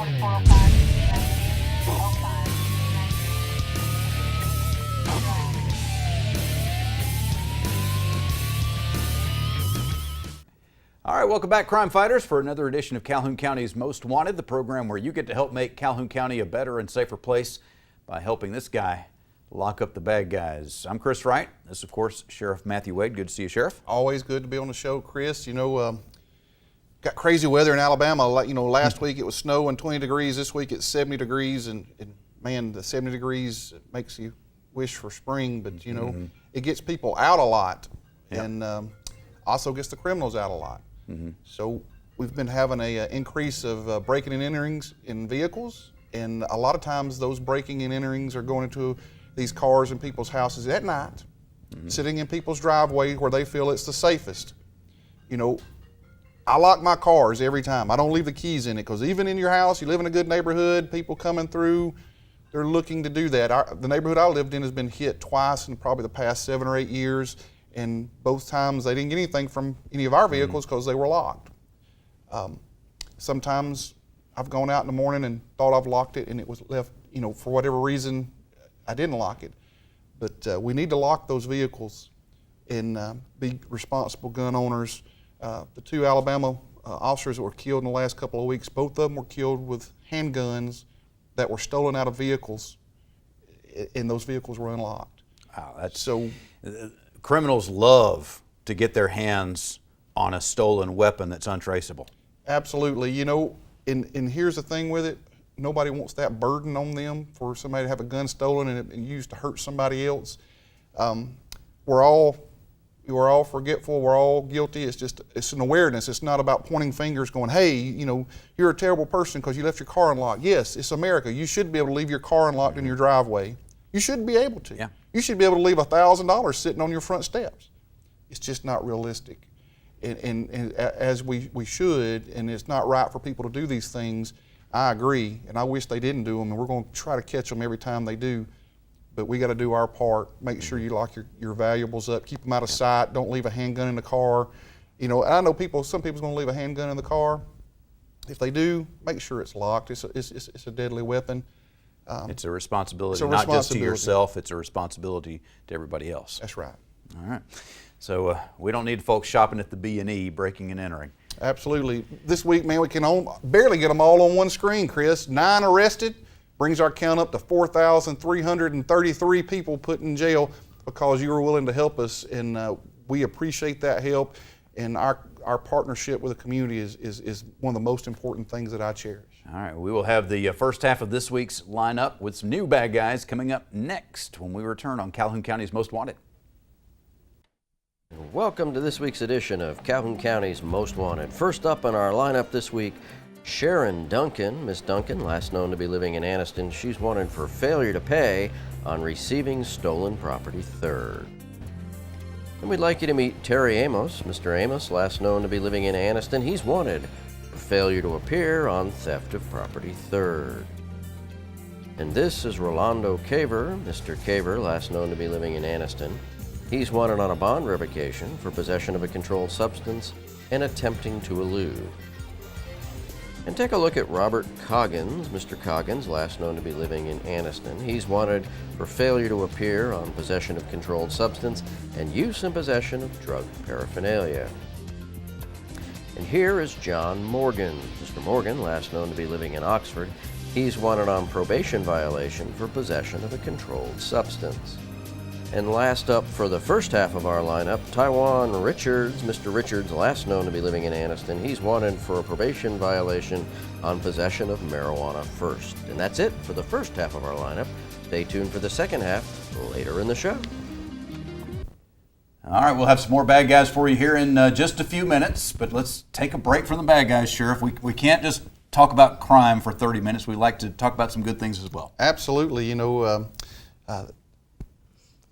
All right, welcome back, crime fighters, for another edition of Calhoun County's Most Wanted, the program where you get to help make Calhoun County a better and safer place by helping this guy lock up the bad guys. I'm Chris Wright. This is, of course, Sheriff Matthew Wade. Good to see you, Sheriff. Always good to be on the show, Chris. You know, got crazy weather in Alabama. You know, last week it was snow and 20 degrees. This week it's 70 degrees, and man, the 70 degrees makes you wish for spring. But you know, it gets people out a lot, and also gets the criminals out a lot. So we've been having a increase of breaking and enterings in vehicles, and a lot of times those breaking and enterings are going into these cars in people's houses at night, sitting in people's driveway where they feel it's the safest. You know, I lock my cars every time. I don't leave the keys in it, because even in your house, you live in a good neighborhood, people coming through, they're looking to do that. The neighborhood I lived in has been hit twice in probably the past 7 or 8 years. And both times they didn't get anything from any of our vehicles because they were locked. Sometimes I've gone out in the morning and thought I've locked it, and it was left, you know, for whatever reason, I didn't lock it. But we need to lock those vehicles and be responsible gun owners. The 2 Alabama officers that were killed in the last couple of weeks, both of them were killed with handguns that were stolen out of vehicles, and those vehicles were unlocked. Wow, that's so. Criminals love to get their hands on a stolen weapon that's untraceable. Absolutely. You know, and here's the thing with it. Nobody wants that burden on them for somebody to have a gun stolen and used to hurt somebody else. We're all forgetful. We're all guilty. It's an awareness. It's not about pointing fingers going, hey, you know, you're a terrible person because you left your car unlocked. Yes, it's America. You should be able to leave your car unlocked in your driveway. You should be able to. Yeah. You should be able to leave $1,000 sitting on your front steps. It's just not realistic. And as we should, and it's not right for people to do these things. I agree, and I wish they didn't do them, and we're going to try to catch them every time they do. But we got to do our part. Make sure you lock your valuables up, keep them out of sight, don't leave a handgun in the car. You know, I know some people's going to leave a handgun in the car. If they do, make sure it's locked. It's a deadly weapon. It's a responsibility, not just to yourself, it's a responsibility to everybody else. That's right. All right. So we don't need folks shopping at the B&E, breaking and entering. Absolutely. This week, man, we can barely get them all on one screen, Chris. 9 arrested, brings our count up to 4,333 people put in jail because you were willing to help us, and we appreciate that help. And our partnership with the community is one of the most important things that I cherish. All right, we will have the first half of this week's lineup with some new bad guys coming up next when we return on Calhoun County's Most Wanted. Welcome to this week's edition of Calhoun County's Most Wanted. First up in our lineup this week, Sharon Duncan. Miss Duncan, last known to be living in Anniston, she's wanted for failure to pay on receiving stolen property third. And we'd like you to meet Terry Amos. Mr. Amos, last known to be living in Anniston, he's wanted for failure to appear on theft of property third. And this is Rolando Caver. Mr. Caver, last known to be living in Anniston, he's wanted on a bond revocation for possession of a controlled substance and attempting to elude. And take a look at Robert Coggins. Mr. Coggins, last known to be living in Anniston, he's wanted for failure to appear on possession of controlled substance and use and possession of drug paraphernalia. And here is John Morgan. Mr. Morgan, last known to be living in Oxford, he's wanted on probation violation for possession of a controlled substance. And last up for the first half of our lineup, Taiwan Richards. Mr. Richards, last known to be living in Anniston, he's wanted for a probation violation on possession of marijuana first. And that's it for the first half of our lineup. Stay tuned for the second half later in the show. All right, we'll have some more bad guys for you here in just a few minutes, but let's take a break from the bad guys, Sheriff. We can't just talk about crime for 30 minutes. We like to talk about some good things as well. Absolutely. You know,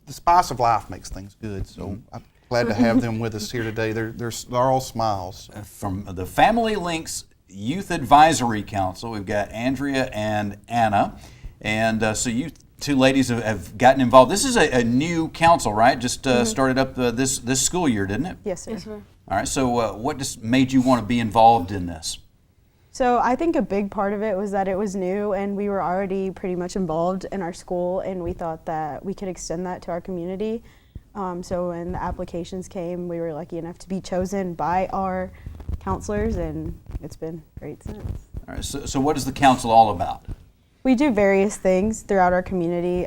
the spice of life makes things good, so I'm glad to have them with us here today. They're all smiles. From the Family Links Youth Advisory Council, we've got Andrea and Anna, and so you two ladies have gotten involved. This is a new council, right? Just started up this school year, didn't it? Yes, sir. All right, so what just made you want to be involved in this? So I think a big part of it was that it was new and we were already pretty much involved in our school, and we thought that we could extend that to our community. So when the applications came, we were lucky enough to be chosen by our counselors, and it's been great since. All right, so what is the council all about? We do various things throughout our community.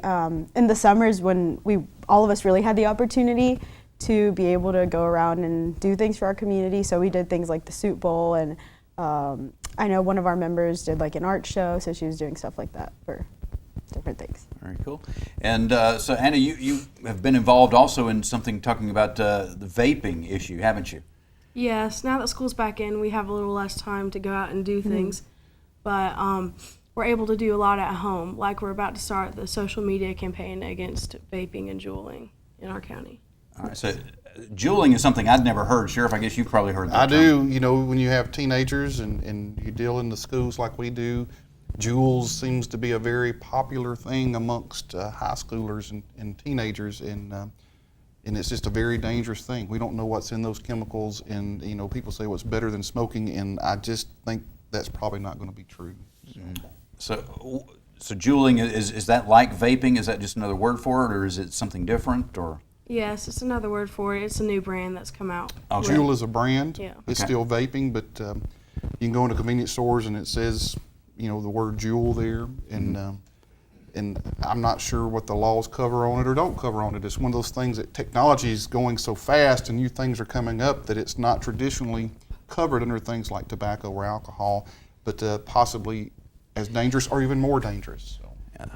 In the summers when all of us really had the opportunity to be able to go around and do things for our community. So we did things like the Soup Bowl, and I know one of our members did like an art show, so she was doing stuff like that for different things. Very cool. And so Anna, you have been involved also in something talking about the vaping issue, haven't you? Yes, now that school's back in, we have a little less time to go out and do things, but we're able to do a lot at home. Like we're about to start the social media campaign against vaping and juuling in our county. All right, so juuling is something I'd never heard. Sheriff, I guess you've probably heard that I term. do. You know, when you have teenagers and you deal in the schools like we do, Juuls seems to be a very popular thing amongst high schoolers and teenagers, and it's just a very dangerous thing. We don't know what's in those chemicals, and you know, people say what's better than smoking, and I just think that's probably not going to be true. So juuling, is that like vaping? Is that just another word for it, or is it something different? Or Yes, it's another word for it. It's a new brand that's come out. Okay. Juul is a brand. Yeah. It's Okay. still vaping, but you can go into convenience stores and it says, you know, the word Juul there, and I'm not sure what the laws cover on it or don't cover on it. It's one of those things that technology is going so fast and new things are coming up that it's not traditionally covered under things like tobacco or alcohol, but possibly as dangerous or even more dangerous. So.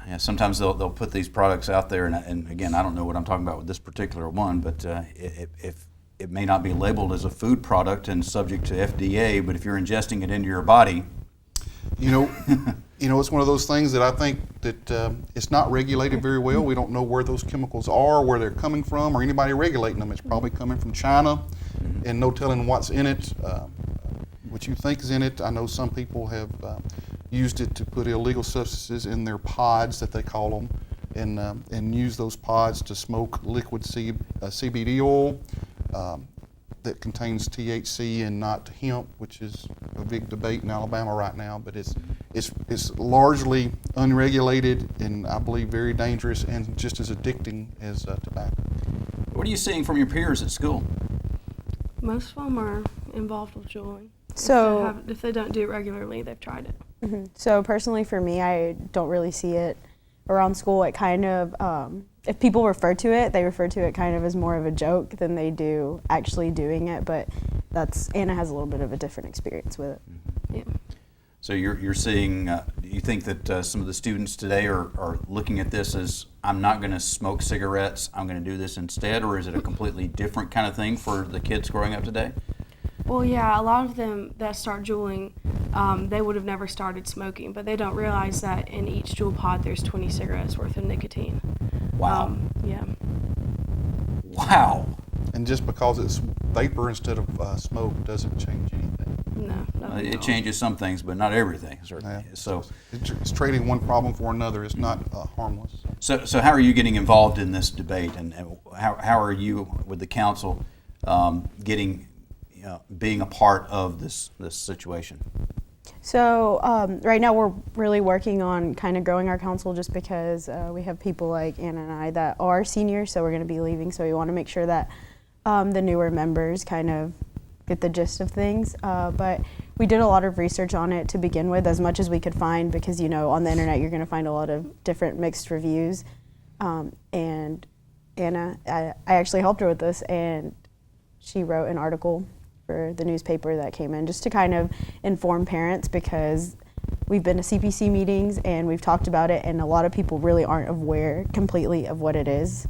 yeah, sometimes they'll put these products out there, and again, I don't know what I'm talking about with this particular one, but if it may not be labeled as a food product and subject to FDA, but if you're ingesting it into your body, You know, it's one of those things that I think that it's not regulated very well. We don't know where those chemicals are, where they're coming from, or anybody regulating them. It's probably coming from China, and no telling what's in it, what you think is in it. I know some people have used it to put illegal substances in their pods, that they call them, and use those pods to smoke liquid CBD oil. That contains THC and not hemp, which is a big debate in Alabama right now. But it's largely unregulated, and I believe very dangerous and just as addicting as tobacco. what are you seeing from your peers at school? Most of them are involved with juuling. So If they don't do it regularly, they've tried it. So personally for me, I don't really see it around school. It kind of, if people refer to it, they refer to it kind of as more of a joke than they do actually doing it, but Anna has a little bit of a different experience with it. Yeah. So you're seeing, do you think that some of the students today are looking at this as, I'm not going to smoke cigarettes, I'm going to do this instead, or is it a completely different kind of thing for the kids growing up today? Well, yeah, a lot of them that start juuling, they would have never started smoking, but they don't realize that in each Juul pod there's 20 cigarettes worth of nicotine. Wow. Yeah. Wow. And just because it's vapor instead of smoke doesn't change anything. No, nothing at It all. changes some things, but not everything, certainly. Yeah. So It's trading one problem for another. It's not harmless. So how are you getting involved in this debate, and how are you with the council being a part of this situation? So right now we're really working on kind of growing our council, just because we have people like Anna and I that are seniors, so we're going to be leaving, so we want to make sure that the newer members kind of get the gist of things. But we did a lot of research on it to begin with, as much as we could find, because on the internet you're going to find a lot of different mixed reviews. And Anna, I actually helped her with this, and she wrote an article for the newspaper that came in just to kind of inform parents, because we've been to CPC meetings and we've talked about it, and a lot of people really aren't aware completely of what it is.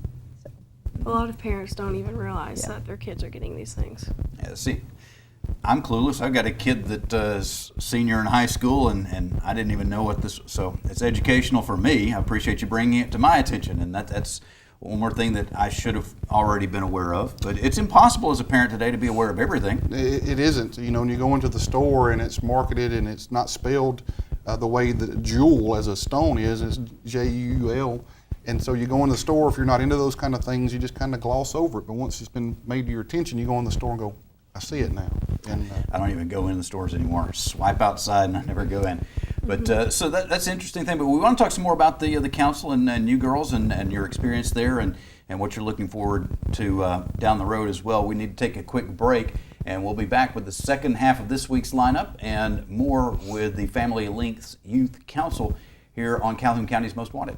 A lot of parents don't even realize that their kids are getting these things. Yeah, see, I'm clueless. I've got a kid that's senior in high school, and I didn't even know what this. So it's educational for me. I appreciate you bringing it to my attention, and that's one more thing that I should have already been aware of. But it's impossible as a parent today to be aware of everything. It isn't. When you go into the store and it's marketed and it's not spelled the way that Juul as a stone is, it's J-U-L. And so you go in the store, if you're not into those kind of things, you just kind of gloss over it. But once it's been made to your attention, you go in the store and go, I see it now. And I don't even go in the stores anymore. Swipe outside and I never go in. But so that's an interesting thing. But we want to talk some more about the council and you girls and your experience there and what you're looking forward to down the road as well. We need to take a quick break, and we'll be back with the second half of this week's lineup and more with the Family Links Youth Council here on Calhoun County's Most Wanted.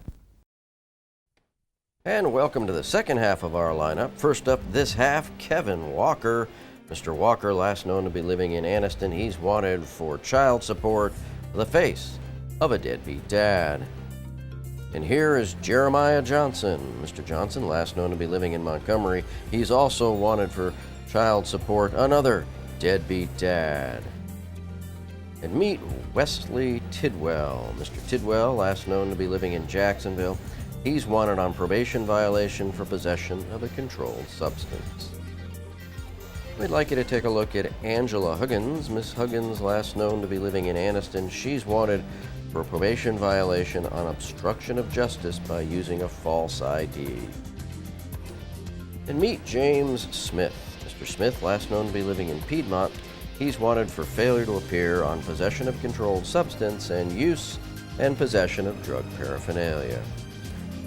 And welcome to the second half of our lineup. First up this half, Kevin Walker. Mr. Walker, last known to be living in Anniston, he's wanted for child support, the face of a deadbeat dad. And here is Jeremiah Johnson. Mr. Johnson, last known to be living in Montgomery, he's also wanted for child support, another deadbeat dad. And meet Wesley Tidwell. Mr. Tidwell, last known to be living in Jacksonville, he's wanted on probation violation for possession of a controlled substance. We'd like you to take a look at Angela Huggins. Miss Huggins, last known to be living in Anniston, she's wanted for probation violation on obstruction of justice by using a false ID. And meet James Smith. Mr. Smith, last known to be living in Piedmont, he's wanted for failure to appear on possession of controlled substance and use and possession of drug paraphernalia.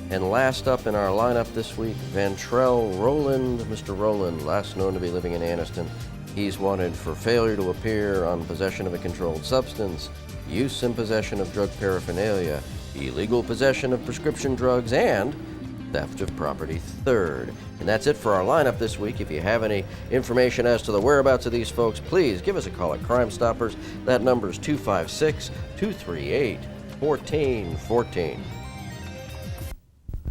And last up in our lineup this week, Vantrell Rowland. Mr. Rowland, last known to be living in Anniston, he's wanted for failure to appear on possession of a controlled substance, use and possession of drug paraphernalia, illegal possession of prescription drugs, and theft of property third. And that's it for our lineup this week. If you have any information as to the whereabouts of these folks, please give us a call at Crime Stoppers. That number is 256-238-1414.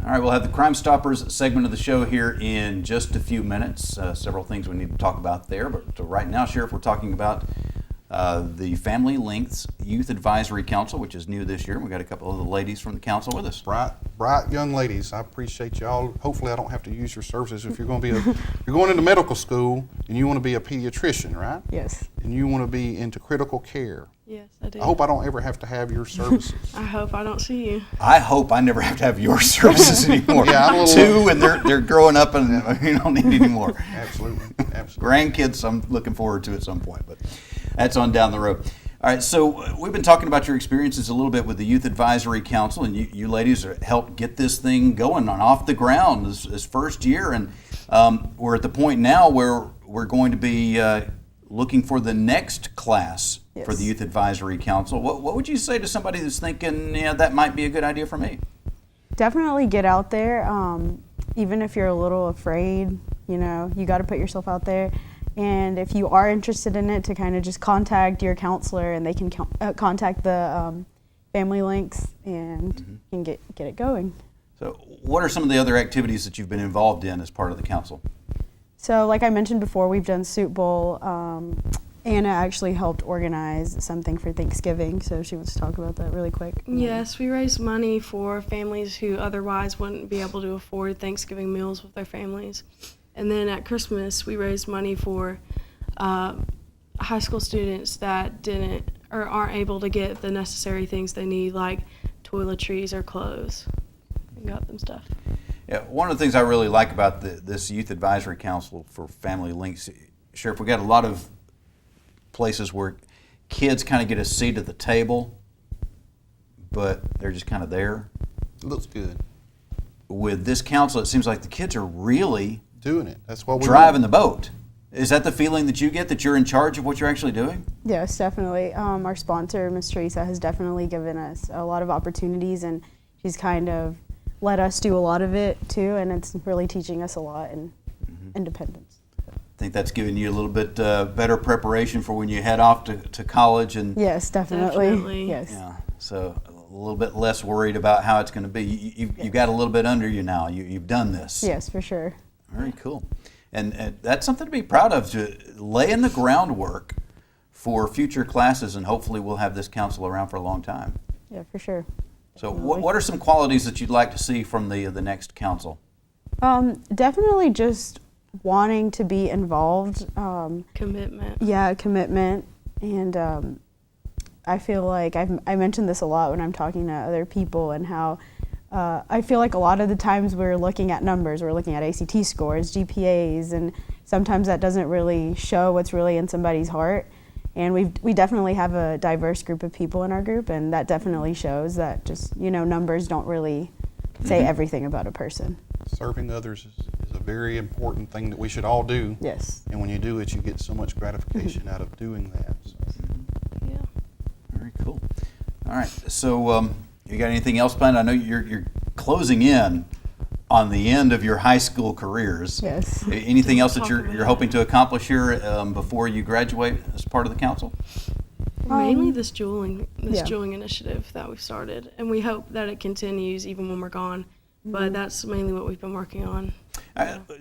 All right, we'll have the Crime Stoppers segment of the show here in just a few minutes. Several things we need to talk about there, but right now, Sheriff, we're talking about the Family Links Youth Advisory Council, which is new this year. We've got a couple of the ladies from the council with us. bright young ladies. I appreciate y'all. Hopefully I don't have to use your services if you're going to be you're going into medical school and you want to be a pediatrician, right? Yes. And you want to be into critical care. Yes, I do. I hope I don't ever have to have your services. I hope I don't see you. I hope I never have to have your services anymore. Yeah, I'm a little- Two, and they're growing up, and you don't need any more. Absolutely. Grandkids, I'm looking forward to at some point, but that's on down the road. All right, so we've been talking about your experiences a little bit with the Youth Advisory Council, and you ladies helped get this thing going on off the ground this first year, and we're at the point now where we're going to be looking for the next class for the Youth Advisory Council. What would you say to somebody who's thinking, yeah, that might be a good idea for me? Definitely get out there. Even if you're a little afraid, you got to put yourself out there. And if you are interested in it, to kind of just contact your counselor, and they can contact the Family Links and can get it going. So what are some of the other activities that you've been involved in as part of the council? So like I mentioned before, we've done Soup Bowl. Anna actually helped organize something for Thanksgiving, so she wants to talk about that really quick. Yes, we raised money for families who otherwise wouldn't be able to afford Thanksgiving meals with their families. And then at Christmas, we raised money for high school students that didn't or aren't able to get the necessary things they need, like toiletries or clothes, and got them stuff. Yeah, one of the things I really like about this Youth Advisory Council for Family Links, Sheriff, we got a lot of places where kids kind of get a seat at the table, but they're just kind of there. It looks good. With this council, it seems like the kids are really Doing it. That's what we're driving the boat. Is that the feeling that you get, that you're in charge of what you're actually doing? Yes, definitely. Our sponsor, Ms. Teresa, has definitely given us a lot of opportunities, and she's kind of let us do a lot of it too, and it's really teaching us a lot in independence. I think that's giving you a little bit better preparation for when you head off to college. And Yes, definitely. Definitely. Yes. yeah, so a little bit less worried about how it's going to be. You've got a little bit under you now. You've done this. Yes, for sure. Very cool. And that's something to be proud of, to lay in the groundwork for future classes, and hopefully we'll have this council around for a long time. Yeah, for sure. So what are some qualities that you'd like to see from the next council? Definitely just wanting to be involved. Commitment. Yeah, commitment. And I feel like I mentioned this a lot when I'm talking to other people, and how I feel like a lot of the times we're looking at numbers, we're looking at ACT scores, GPAs, and sometimes that doesn't really show what's really in somebody's heart. And we definitely have a diverse group of people in our group, and that definitely shows that just, numbers don't really say everything about a person. Serving others is a very important thing that we should all do. Yes. And when you do it, you get so much gratification out of doing that. So. Yeah. Very cool. All right. So you got anything else planned? I know you're closing in on the end of your high school careers. Yes. Anything else that you're hoping to accomplish here before you graduate as part of the council? Mainly this juuling yeah. initiative that we've started, and we hope that it continues even when we're gone. But that's mainly what we've been working on.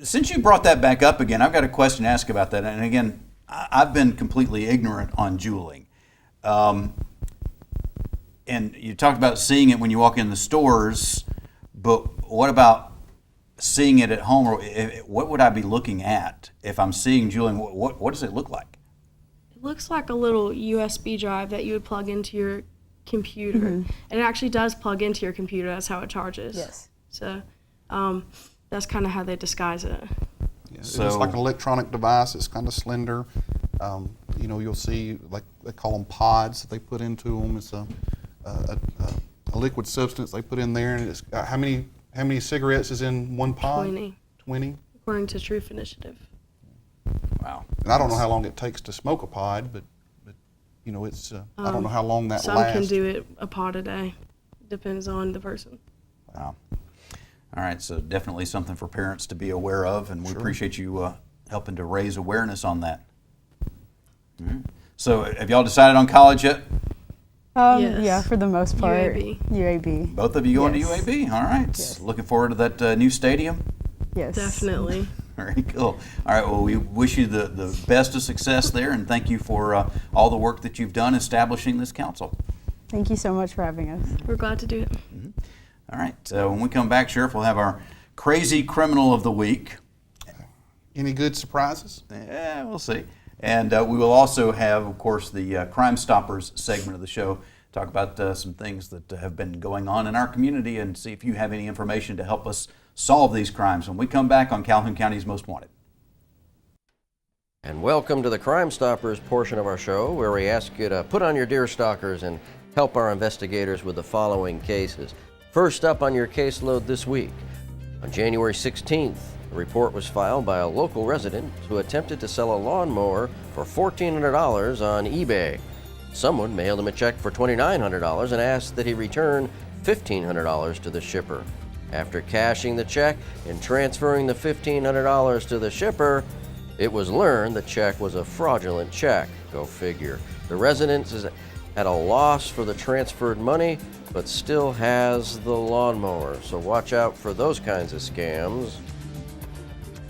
Since you brought that back up again, I've got a question to ask about that. And again, I've been completely ignorant on juuling. And you talked about seeing it when you walk in the stores, but what about seeing it at home? Or what would I be looking at if I'm seeing juuling? What does it look like? It looks like a little USB drive that you would plug into your computer. And it actually does plug into your computer. That's how it charges. Yes. So that's kind of how they disguise it. Yeah, it's like an electronic device. It's kind of slender. You'll see, like they call them pods that they put into them. It's a liquid substance they put in there, and it's got how many cigarettes is in one pod? 20. 20. According to Truth Initiative. Wow. And I don't know how long it takes to smoke a pod, but it's I don't know how long that Some lasts. can do it a pod a day. Depends on the person. Wow. All right, so definitely something for parents to be aware of, and we appreciate you helping to raise awareness on that. All right. So have y'all decided on college yet? Yes. Yeah, for the most part. UAB. Both of you going Yes. to UAB? All right. Yes. Looking forward to that new stadium? Yes. Definitely. Very cool. All right, well, we wish you the best of success there, and thank you for all the work that you've done establishing this council. Thank you so much for having us. We're glad to do it. All right, when we come back, Sheriff, we'll have our crazy criminal of the week. Any good surprises? Yeah, we'll see. And we will also have, of course, the Crime Stoppers segment of the show, talk about some things that have been going on in our community and see if you have any information to help us solve these crimes when we come back on Calhoun County's Most Wanted. And welcome to the Crime Stoppers portion of our show, where we ask you to put on your deer stalkers and help our investigators with the following cases. First up on your caseload this week, on January 16th, a report was filed by a local resident who attempted to sell a lawnmower for $1,400 on eBay. Someone mailed him a check for $2,900 and asked that he return $1,500 to the shipper. After cashing the check and transferring the $1,500 to the shipper, it was learned the check was a fraudulent check. Go figure. The resident is at a loss for the transferred money, but still has the lawnmower. So watch out for those kinds of scams.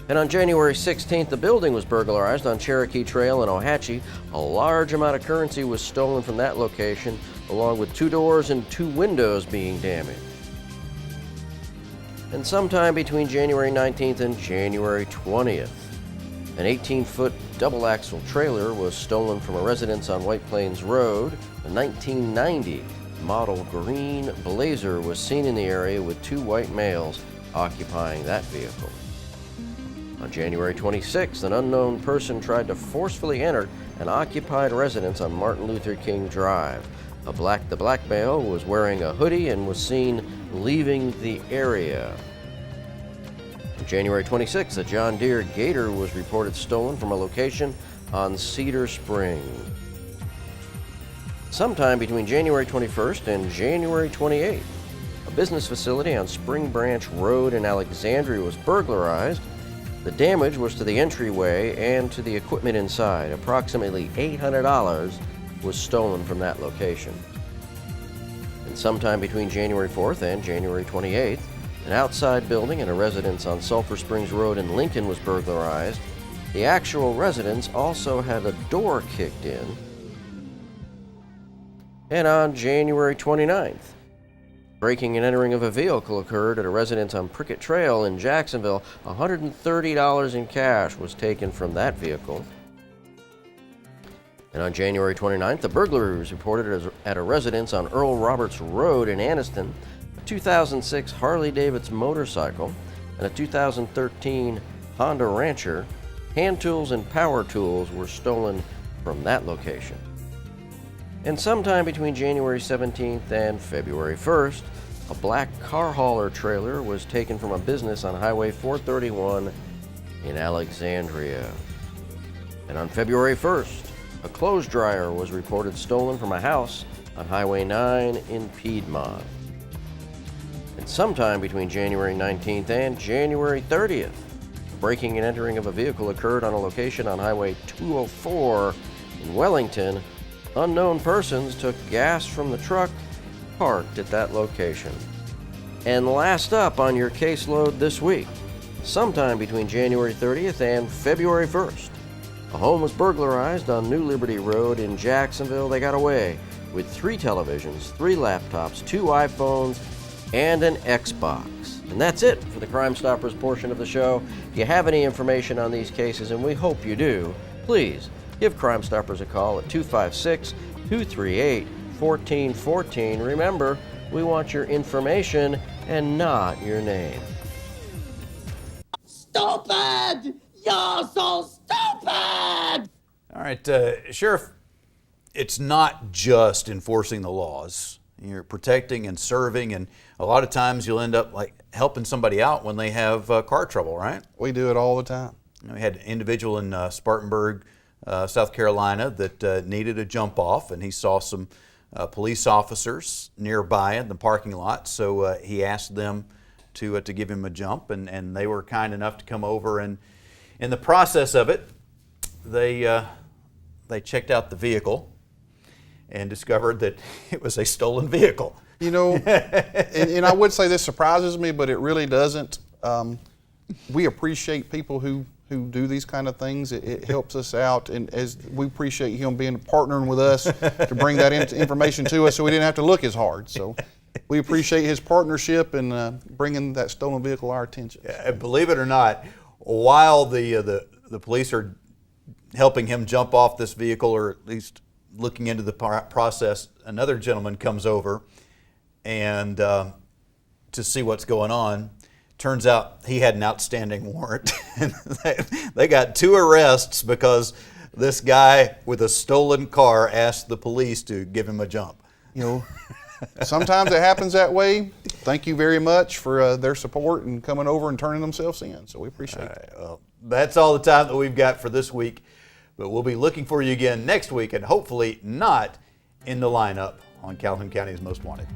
And on January 16th, the building was burglarized on Cherokee Trail in Ohatchee. A large amount of currency was stolen from that location, along with 2 doors and 2 windows being damaged. And sometime between January 19th and January 20th, an 18-foot double-axle trailer was stolen from a residence on White Plains Road. A 1990 model green Blazer was seen in the area with 2 white males occupying that vehicle. On January 26th, an unknown person tried to forcefully enter an occupied residence on Martin Luther King Drive. The black male was wearing a hoodie and was seen leaving the area. On January 26th, a John Deere Gator was reported stolen from a location on Cedar Spring. Sometime between January 21st and January 28th, a business facility on Spring Branch Road in Alexandria was burglarized. The damage was to the entryway and to the equipment inside. Approximately $800 was stolen from that location. And sometime between January 4th and January 28th, an outside building and a residence on Sulphur Springs Road in Lincoln was burglarized. The actual residence also had a door kicked in. And on January 29th, breaking and entering of a vehicle occurred at a residence on Prickett Trail in Jacksonville. $130 in cash was taken from that vehicle. And on January 29th, a burglary was reported at a residence on Earl Roberts Road in Anniston. A 2006 Harley-Davidson motorcycle and a 2013 Honda Rancher hand tools and power tools were stolen from that location. And sometime between January 17th and February 1st, a black car hauler trailer was taken from a business on Highway 431 in Alexandria. And on February 1st, a clothes dryer was reported stolen from a house on Highway 9 in Piedmont. And sometime between January 19th and January 30th, breaking and entering of a vehicle occurred on a location on Highway 204 in Wellington. Unknown persons took gas from the truck parked at that location. And last up on your caseload this week, sometime between January 30th and February 1st, a home was burglarized on New Liberty Road in Jacksonville. They got away with 3 televisions, 3 laptops, 2 iPhones, and an Xbox. And that's it for the Crime Stoppers portion of the show. If you have any information on these cases, and we hope you do, please give Crime Stoppers a call at 256-238-1414. Remember, we want your information and not your name. Stupid! You're so stupid! All right, Sheriff, it's not just enforcing the laws. You're protecting and serving, and a lot of times you'll end up like helping somebody out when they have car trouble, right? We do it all the time. We had an individual in Spartanburg, South Carolina that needed a jump off, and he saw some police officers nearby in the parking lot, so he asked them to give him a jump, and they were kind enough to come over, and in the process of it, they checked out the vehicle and discovered that it was a stolen vehicle. You know, and I would say this surprises me, but it really doesn't. We appreciate people who do these kind of things. It helps us out, and as we appreciate him partnering with us to bring that information to us so we didn't have to look as hard. So we appreciate his partnership and bringing that stolen vehicle to our attention. And believe it or not, while the police are helping him jump off this vehicle, or at least looking into the process, another gentleman comes over and to see what's going on. Turns out he had an outstanding warrant. They got 2 arrests because this guy with a stolen car asked the police to give him a jump. You know, sometimes it happens that way. Thank you very much for their support and coming over and turning themselves in. So we appreciate it. Well, that's all the time that we've got for this week. But we'll be looking for you again next week, and hopefully not in the lineup on Calhoun County's Most Wanted.